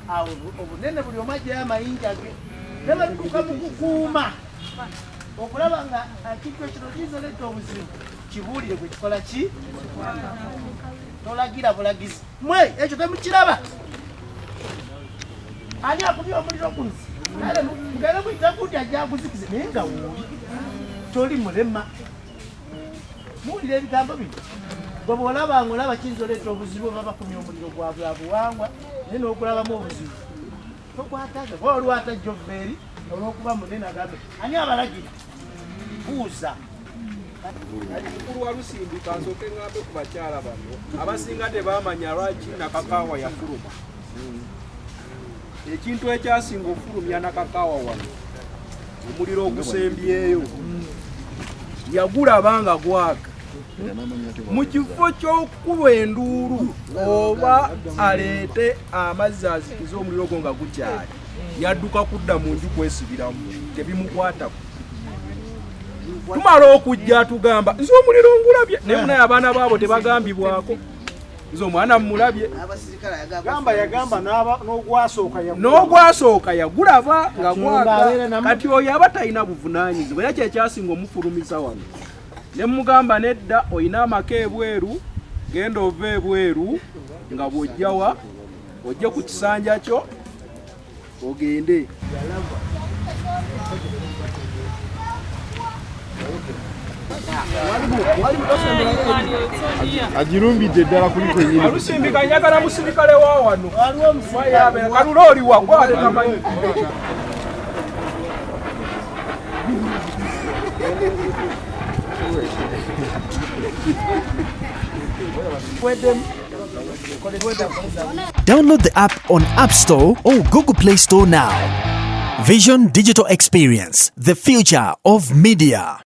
awo obunene buli omu ajjayo amayinja ge ne batuuka mu kukuuma okulaba nga ekintu ekino kiyinza oleeta obuzibu kibuulire gwe kikola ki tolagira bulagizi mwe ekyo temukiraba ani akubye omuliro ku nsi mugende muyita kuti ajja akuzikize naye nga wuuli toli mulema muwulira ebigambo bino gwe bw'olabanga olaba kiyinza oleeta obuzibu oba bakumya omuliro gwa buwangwa naye n'okulabamu obuzibu tokwataga oba olwata joveri olw'okuba munene agambe ani abalagira buuza mukulu wa Lusimbi kansooke ngambe ku bakyala bano abasinga tebamanya lwaki nakakaawa yafuluma ekintu ekyasinga ofulumya nakakaawa wano omuliro ogusembyeyo yagulaba nga gwaka mu kifo ky'okuba enduulu oba aleete amazzi azikiza omuliro gwo nga gukyali yadduka kudda mu nju kwesibiramu tebimukwatako tumala okujja tugamba nze omuliro ngulabye naye munaye abaana baabo tebagambibwako nze omwana mmulabye yagamba n'ogwasooka yagulaba nga gwaka kati oyo aba talina buvunaanyizibwa era kyekyasinga omufulumisa wano ne mugamba nedda olina amaka ebweru genda ova ebweru nga bw'ojjawa ojje ku kisanja kyo ogende agirumbidde ddala kuliko nyiri Lusimbi kanyagala musirikale wa wano kalula oli wagwa ate tamanyi Download the app on App Store or Google Play Store now. Vision Digital Experience, the future of media.